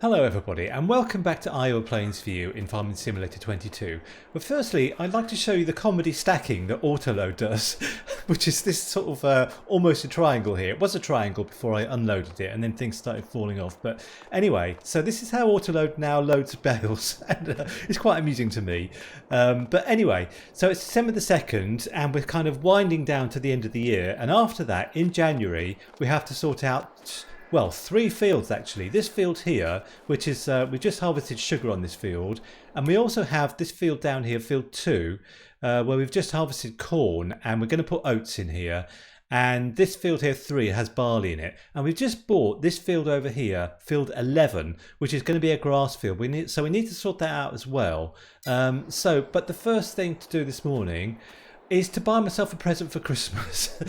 Hello everybody and welcome back to PLAINS View in Farming Simulator 22. But firstly, I'd like to show you the comedy stacking that Autoload does, which is this sort of almost a triangle here. It was a triangle before I unloaded it and then things started falling off. But anyway, so this is how Autoload now loads bales and it's quite amusing to me. But anyway, so it's December the 2nd and we're kind of winding down to the end of the year, and after that in January we have to sort out, well, 3 fields actually. This field here, which is, we just harvested sugar on this field, and we also have this field down here, field 2, where we've just harvested corn, and we're going to put oats in here. And this field here, 3, has barley in it. And we've just bought this field over here, field 11, which is going to be a grass field. So we need to sort that out as well. But the first thing to do this morning is to buy myself a present for Christmas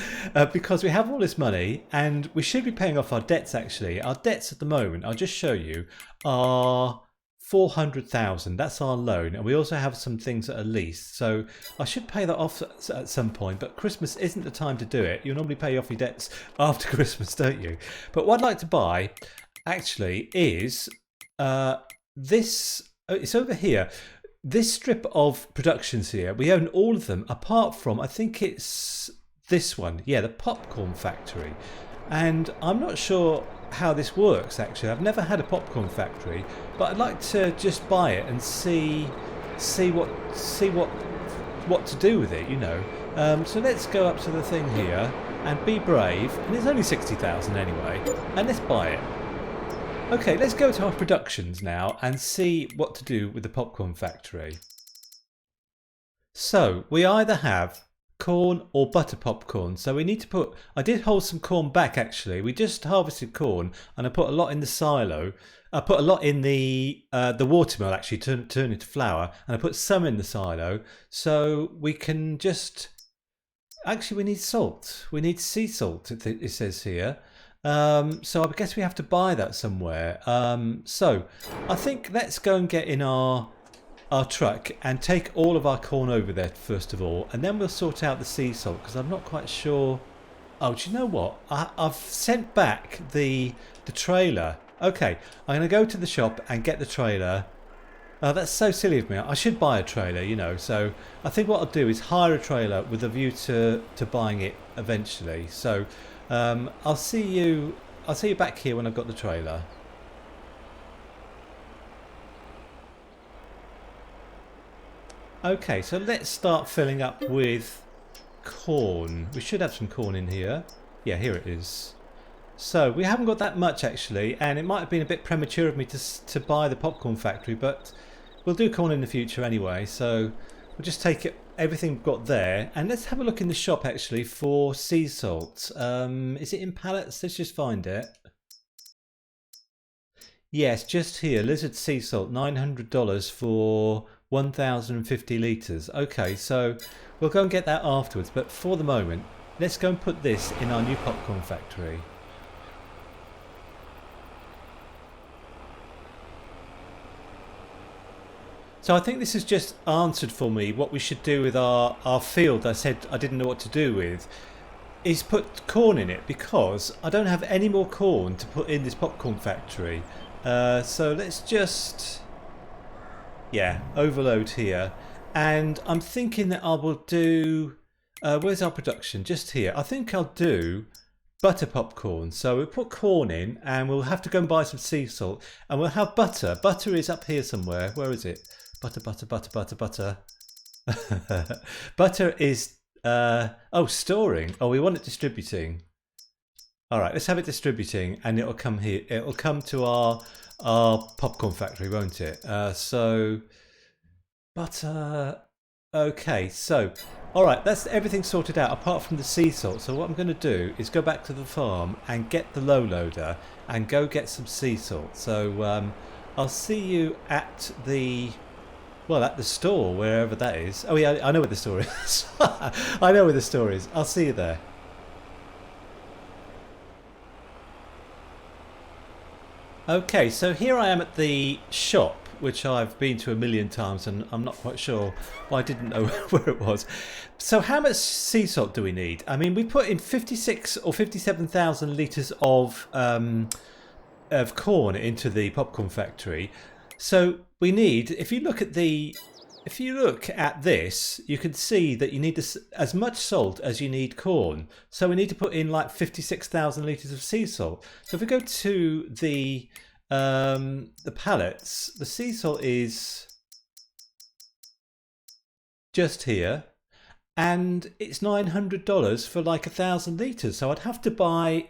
because we have all this money and we should be paying off our debts actually. Our debts at the moment, I'll just show you, are 400,000. That's our loan, and we also have some things that are leased. So I should pay that off at some point, but Christmas isn't the time to do it. You normally pay off your debts after Christmas, don't you? But what I'd like to buy actually is this. It's over here. This strip of productions here, we own all of them apart from, I think it's this one, yeah, the popcorn factory. And I'm not sure how this works actually. I've never had a popcorn factory, but I'd like to just buy it and see what to do with it, you know. So let's go up to the thing here and be brave, and it's only 60,000 anyway, and let's buy it. Okay, let's go to our productions now and see what to do with the popcorn factory. So we either have corn or butter popcorn. So we need to put, I did hold some corn back actually. We just harvested corn and I put a lot in the silo. I put a lot in the watermill actually, turn into flour, and I put some in the silo. So we can just, actually we need salt. We need sea salt, it says here. So I guess we have to buy that somewhere. So I think let's go and get in our truck and take all of our corn over there first of all, and then we'll sort out the sea salt because I'm not quite sure. Oh, do you know what? I've sent back the trailer. Okay, I'm going to go to the shop and get the trailer. Oh, that's so silly of me. I should buy a trailer, you know. So I think what I'll do is hire a trailer with a view to buying it eventually. So I'll see you back here when I've got the trailer. Okay, so let's start filling up with corn. We should have some corn in here. Yeah, here it is. So we haven't got that much actually, and it might have been a bit premature of me to buy the popcorn factory, but we'll do corn in the future anyway. So we'll just take everything we've got there, and let's have a look in the shop actually for sea salt. Is it in pallets? Let's just find it. Yes, just here, lizard sea salt, $900 for 1,050 litres. Okay, so we'll go and get that afterwards, but for the moment let's go and put this in our new popcorn factory. So I think this has just answered for me what we should do with our field I said I didn't know what to do with, is put corn in it, because I don't have any more corn to put in this popcorn factory. So let's just, yeah, overload here. And I'm thinking that I will do, where's our production? Just here. I think I'll do butter popcorn. So we'll put corn in and we'll have to go and buy some sea salt, and we'll have butter. Butter is up here somewhere. Where is it? Butter, butter, butter, butter, butter. Butter is, oh, storing. Oh, we want it distributing. All right, let's have it distributing, and it'll come here. It'll come to our popcorn factory, won't it? So, butter. Okay, so, all right, that's everything sorted out apart from the sea salt. So what I'm going to do is go back to the farm and get the low loader and go get some sea salt. So I'll see you at the, well, at the store, wherever that is. Oh yeah, I know where the store is. I know where the store is. I'll see you there. Okay, so here I am at the shop, which I've been to a million times and I'm not quite sure why I didn't know where it was. So how much sea salt do we need? I mean, we put in 56 or 57,000 litres of of corn into the popcorn factory. So we need, if you look at this, you can see that you need as much salt as you need corn. So we need to put in like 56,000 litres of sea salt. So if we go to the pallets, the sea salt is just here, and it's $900 for like 1,000 litres. So I'd have to buy,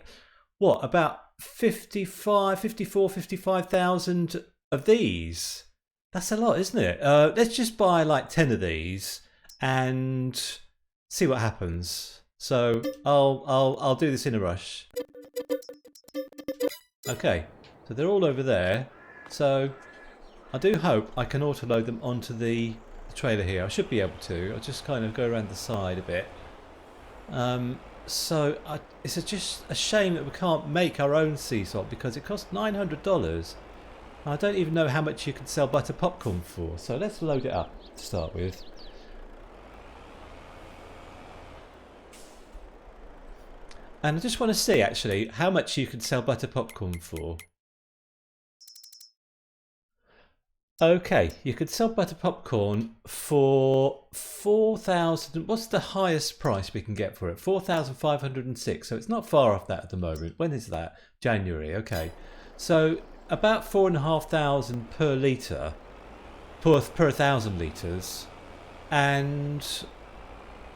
what, about 55,000 of these. That's a lot, isn't it? Let's just buy like 10 of these and see what happens. So I'll do this in a rush. Okay, so they're all over there. So I do hope I can auto load them onto the trailer here. I should be able to. I'll just kind of go around the side a bit. It's just a shame that we can't make our own sea salt because it costs $900. I don't even know how much you can sell butter popcorn for. So let's load it up to start with. And I just want to see actually how much you can sell butter popcorn for. Okay, you could sell butter popcorn for 4,000. What's the highest price we can get for it? 4,506. So it's not far off that at the moment. When is that? January. Okay, so about 4,500 per litre, per 1,000 litres, and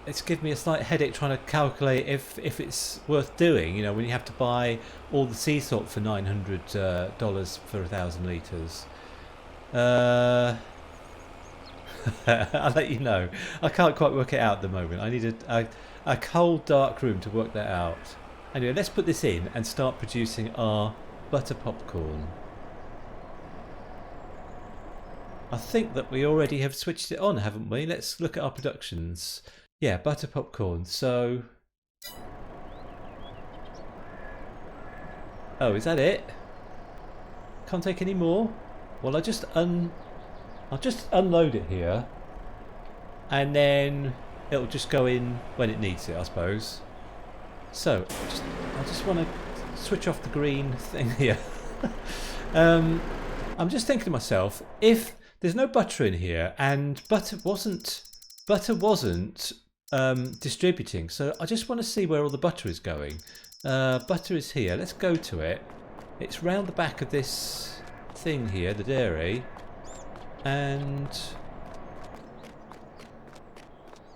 it's given me a slight headache trying to calculate if it's worth doing. You know, when you have to buy all the sea salt for $900 for 1,000 litres. I'll let you know. I can't quite work it out at the moment. I need a cold, dark room to work that out. Anyway, let's put this in and start producing our butter popcorn. I think that we already have switched it on, haven't we? Let's look at our productions. Yeah, butter popcorn. So, oh, is that it? Can't take any more. Well, I'll just unload it here, and then it'll just go in when it needs it, I suppose. So, I just want to switch off the green thing here. I'm just thinking to myself, if there's no butter in here and butter wasn't distributing, so I just want to see where all the butter is going. Butter is here. Let's go to it. It's round the back of this thing here, the dairy, and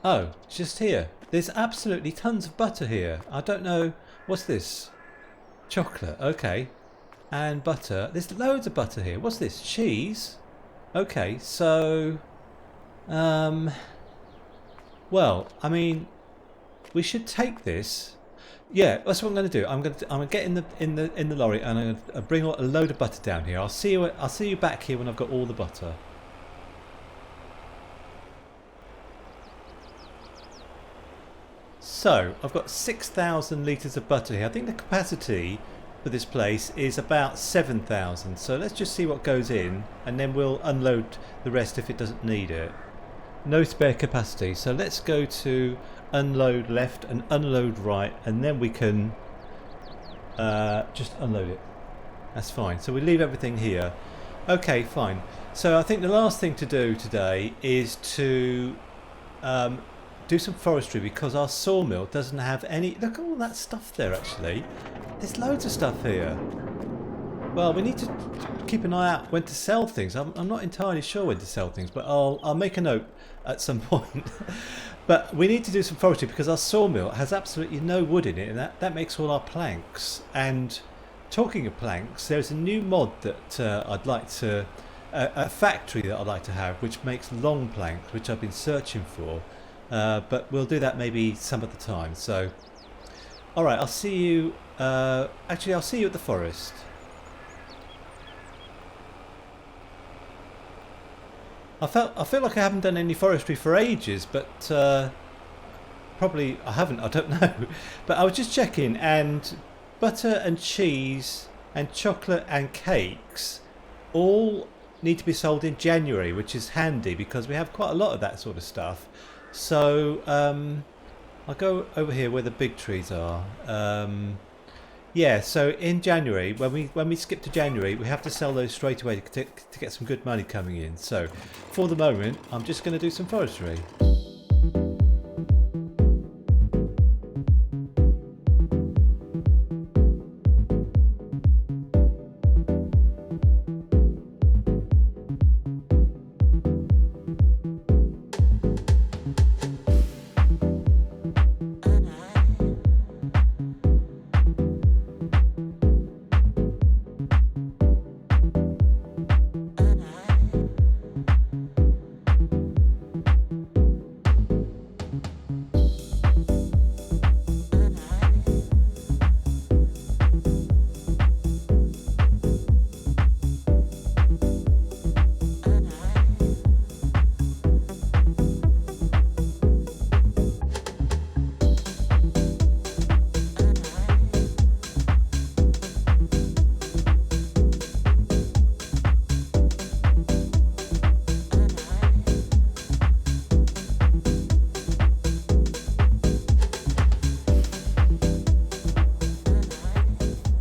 oh, it's just here. There's absolutely tons of butter here. I don't know, what's this? Chocolate, okay, and butter. There's loads of butter here. What's this? Cheese. Okay, so well, I mean, we should take this. Yeah, that's what I'm going to do. I'm going to get in the lorry and I'm going to bring a load of butter down here. I'll see you back here when I've got all the butter. So I've got 6,000 litres of butter here. I think the capacity for this place is about 7,000. So let's just see what goes in, and then we'll unload the rest if it doesn't need it. No spare capacity. So let's go to unload left and unload right, and then we can just unload it. That's fine. So we leave everything here. Okay, fine. So I think the last thing to do today is to do some forestry, because our sawmill doesn't have any. Look at all that stuff there. Actually, there's loads of stuff here. Well, we need to keep an eye out when to sell things. I'm not entirely sure when to sell things, but I'll make a note at some point. But we need to do some forestry because our sawmill has absolutely no wood in it, and that makes all our planks. And talking of planks, there's a new mod that I'd like to, a factory that I'd like to have, which makes long planks, which I've been searching for. But we'll do that maybe some other time. So, all right, I'll see you. Actually, I'll see you at the forest. I feel like I haven't done any forestry for ages, but probably I haven't. I don't know. But I was just checking, and butter and cheese and chocolate and cakes all need to be sold in January, which is handy because we have quite a lot of that sort of stuff. So I'll go over here where the big trees are. Yeah, so in January, when we skip to January, we have to sell those straight away to get some good money coming in. So for the moment, I'm just going to do some forestry.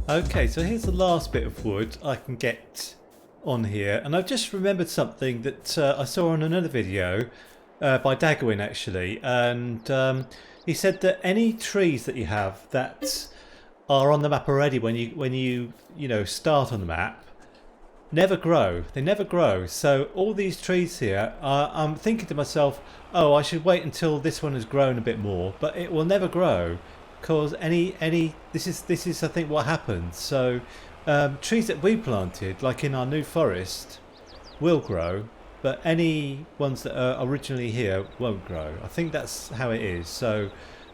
Okay, so here's the last bit of wood I can get on here, and I've just remembered something that I saw on another video by Dagwin actually, and he said that any trees that you have that are on the map already when you start on the map never grow. They never grow. So all these trees here, I'm thinking to myself, oh, I should wait until this one has grown a bit more, but it will never grow. Because this is I think what happens. So trees that we planted, like in our new forest, will grow, but any ones that are originally here won't grow. I think that's how it is. So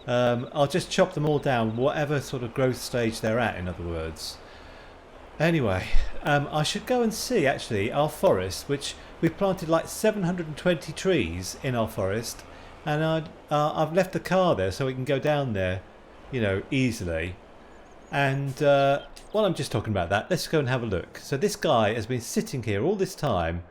I'll just chop them all down, whatever sort of growth stage they're at, in other words. Anyway, I should go and see actually our forest, which we've planted like 720 trees in our forest, and I've left the car there so we can go down there, easily. And while I'm just talking about that, let's go and have a look. So this guy has been sitting here all this time,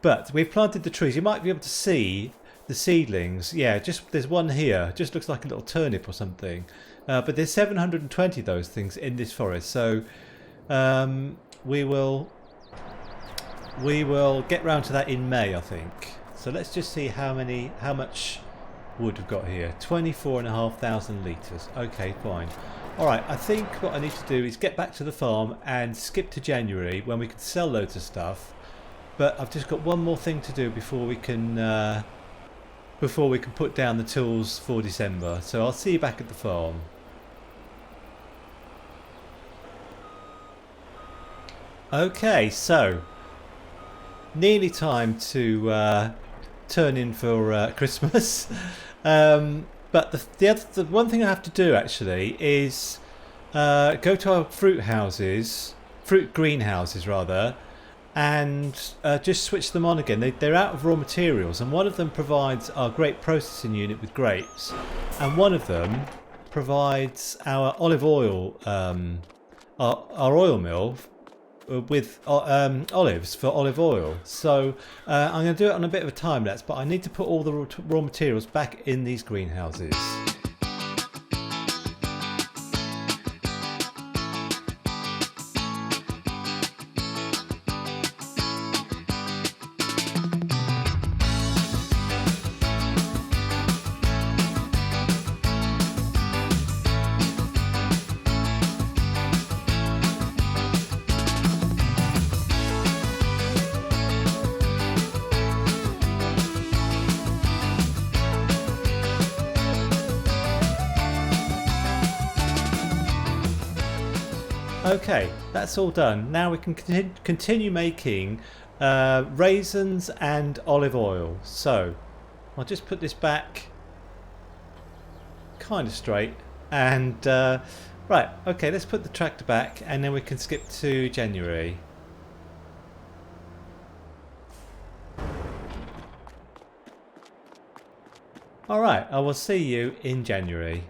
but we've planted the trees. You might be able to see the seedlings. Yeah, just there's one here. Just looks like a little turnip or something. But there's 720 of those things in this forest. So we will get round to that in May, I think. So let's just see how much wood we've got here. 24,500 litres. Okay, fine. Alright, I think what I need to do is get back to the farm and skip to January when we can sell loads of stuff. But I've just got one more thing to do before we can put down the tools for December. So I'll see you back at the farm. Okay, so nearly time to turn in for Christmas. But the one thing I have to do actually is go to our fruit greenhouses rather, and just switch them on again. They're out of raw materials, and one of them provides our grape processing unit with grapes, and one of them provides our olive oil, our oil mill with olives for olive oil. So I'm going to do it on a bit of a time lapse, but I need to put all the raw materials back in these greenhouses. Okay, that's all done. Now we can continue making raisins and olive oil. So I'll just put this back kind of straight, and right, okay, let's put the tractor back and then we can skip to January. Alright, I will see you in January.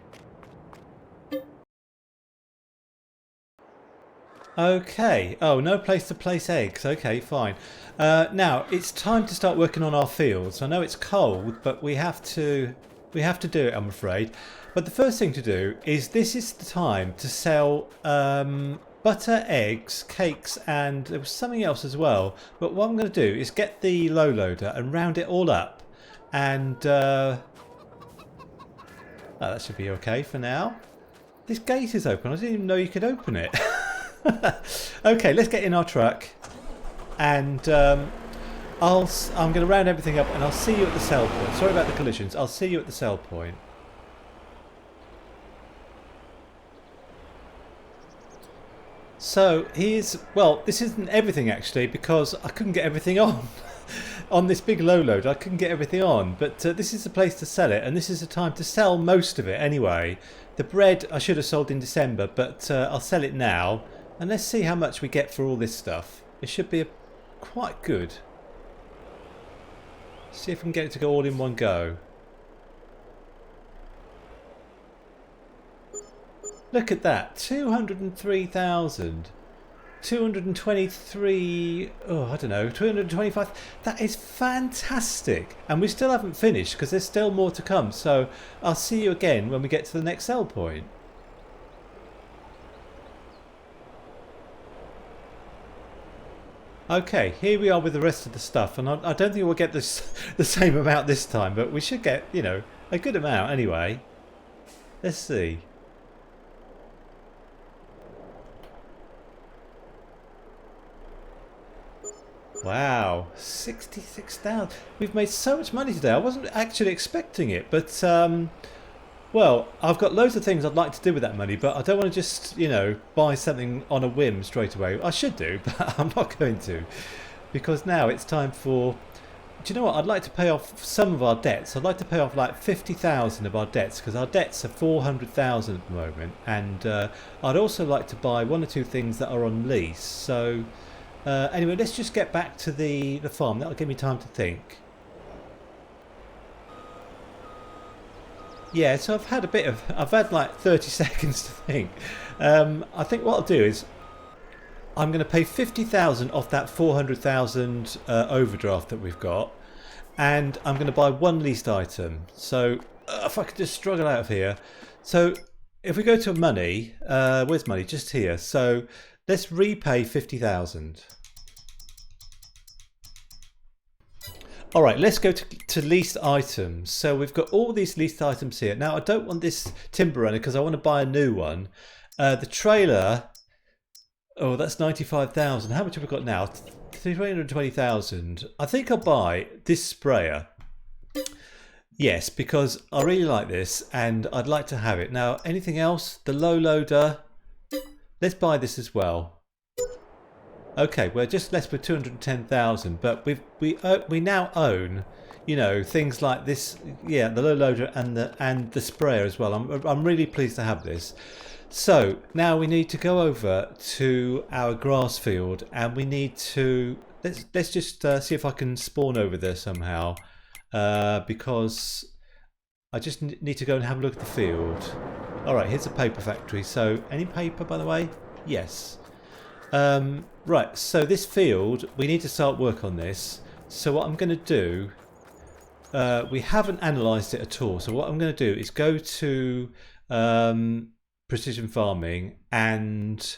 Okay, oh, no place to place eggs. Okay, fine. Now, it's time to start working on our fields. I know it's cold, but we have to We have to do it, I'm afraid. But the first thing to do is this is the time to sell butter, eggs, cakes, and there was something else as well. But what I'm going to do is get the low loader and round it all up. And oh, that should be okay for now. This gate is open. I didn't even know you could open it. Okay, let's get in our truck. And I'm going to round everything up and I'll see you at the sell point. Sorry about the collisions. I'll see you at the sell point. So here's, well, this isn't everything actually because I couldn't get everything on. On this big low load I couldn't get everything on, but this is the place to sell it, and this is the time to sell most of it anyway. The bread I should have sold in December, but I'll sell it now, and let's see how much we get for all this stuff. It should be quite good. See if we can get it to go all in one go. Look at that, 203,000. 223, oh I don't know, 225. That is fantastic, and we still haven't finished because there's still more to come. So I'll see you again when we get to the next sell point. Okay, here we are with the rest of the stuff, and I don't think we'll get this the same amount this time, but we should get, you know, a good amount anyway. Let's see. Wow, 66,000. We've made so much money today. I wasn't actually expecting it, but well, I've got loads of things I'd like to do with that money, but I don't want to just, you know, buy something on a whim straight away. I should do, but I'm not going to, because now it's time for, do you know what, I'd like to pay off some of our debts. I'd like to pay off like 50,000 of our debts, because our debts are 400,000 at the moment, and I'd also like to buy one or two things that are on lease. So anyway, let's just get back to the farm. That'll give me time to think. Yeah, so I've had like 30 seconds to think. I think what I'll do is I'm going to pay 50,000 off that 400,000 overdraft that we've got, and I'm going to buy one leased item. So if I could just struggle out of here. So if we go to money, where's money? Just here. So let's repay 50,000. Alright, let's go to leased items. So we've got all these leased items here. Now I don't want this timber runner because I want to buy a new one. The trailer, oh that's 95,000. How much have we got now? 320,000. I think I'll buy this sprayer. Yes, because I really like this and I'd like to have it. Now anything else? The low loader. Let's buy this as well. Okay, we're just less with 210,000, but we now own, you know, things like this. Yeah, the low loader and the sprayer as well. I'm really pleased to have this. So now we need to go over to our grass field, and we need to let's just see if I can spawn over there somehow, because I just need to go and have a look at the field. All right, here's a paper factory. So any paper, by the way? Yes. Right, so this field, we need to start work on this. So what I'm going to do, we haven't analysed it at all. So what I'm going to do is go to precision farming and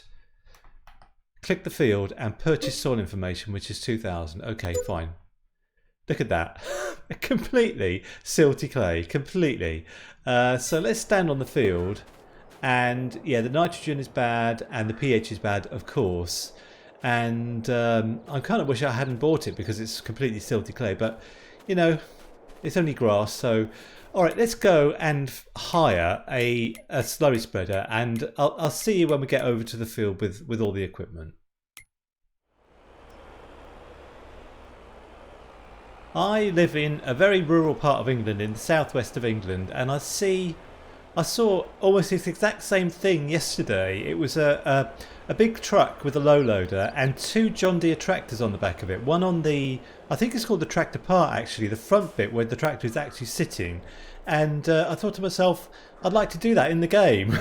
click the field and purchase soil information, which is 2,000. Okay, fine. Look at that. Completely silty clay, completely. So let's stand on the field. And yeah, the nitrogen is bad and the pH is bad, of course. And I kind of wish I hadn't bought it because it's completely silty clay. But, you know, it's only grass. So, all right, let's go and hire a slurry spreader. And I'll see you when we get over to the field with all the equipment. I live in a very rural part of England, in the southwest of England, and I saw almost this exact same thing yesterday. It was a big truck with a low loader and two John Deere tractors on the back of it. One on the, I think it's called the tractor part actually, the front bit where the tractor is actually sitting. And I thought to myself, I'd like to do that in the game.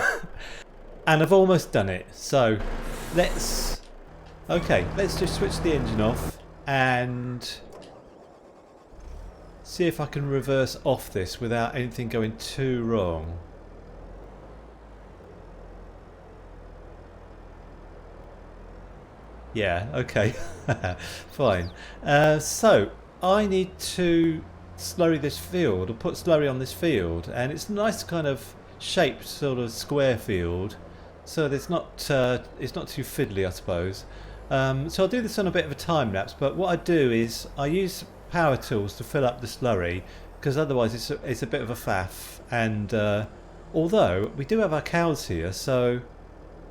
And I've almost done it. So let's just switch the engine off and see if I can reverse off this without anything going too wrong. Yeah, okay. Fine. So I need to slurry this field, or put slurry on this field, and it's a nice kind of shaped sort of square field, so that it's not too fiddly, I suppose. So I'll do this on a bit of a time lapse, but what I do is I use power tools to fill up the slurry, because otherwise it's a bit of a faff. And although we do have our cows here, so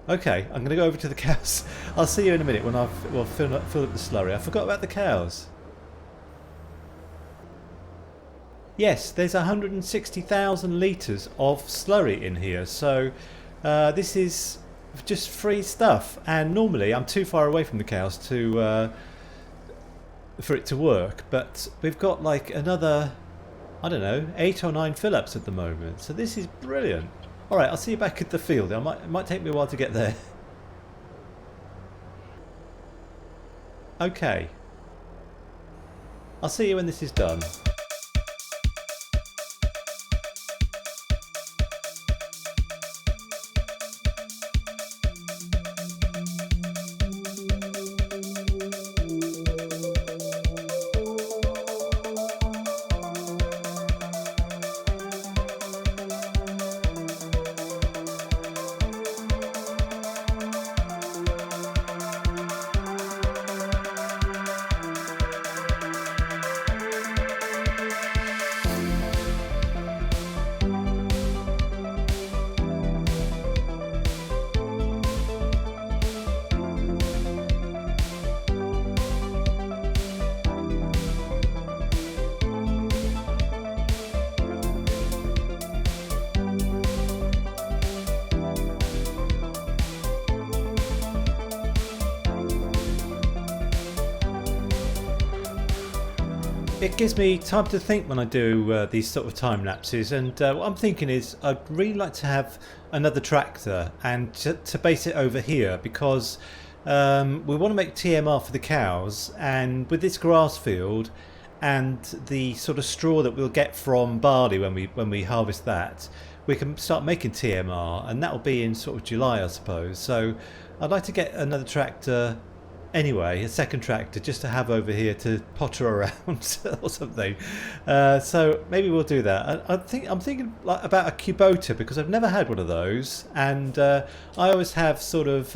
okay, I'm going to go over to the cows. I'll see you in a minute when I've filled up the slurry. I forgot about the cows. Yes, there's 160,000 litres of slurry in here, so this is just free stuff. And normally I'm too far away from the cows to for it to work, but we've got like another, I don't know, 8 or 9 fill-ups at the moment, so this is brilliant. Alright, I'll see you back at the field. It might take me a while to get there. Okay. I'll see you when this is done. It gives me time to think when I do these sort of time lapses, and what I'm thinking is I'd really like to have another tractor and to base it over here, because we want to make TMR for the cows, and with this grass field and the sort of straw that we'll get from barley when we harvest that, we can start making TMR, and that will be in sort of July, I suppose. So I'd like to get another tractor anyway, a second tractor, just to have over here to potter around or something. So maybe we'll do that. I'm thinking like about a Kubota, because I've never had one of those, and I always have sort of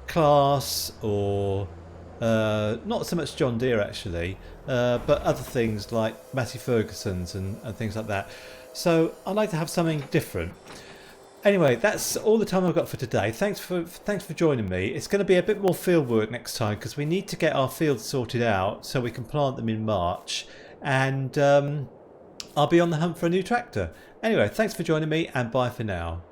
Class or not so much John Deere actually, but other things like Massey Ferguson's and things like that. So I'd like to have something different. Anyway, that's all the time I've got for today. Thanks for joining me. It's going to be a bit more field work next time, because we need to get our fields sorted out so we can plant them in March, and I'll be on the hunt for a new tractor. Anyway, thanks for joining me, and bye for now.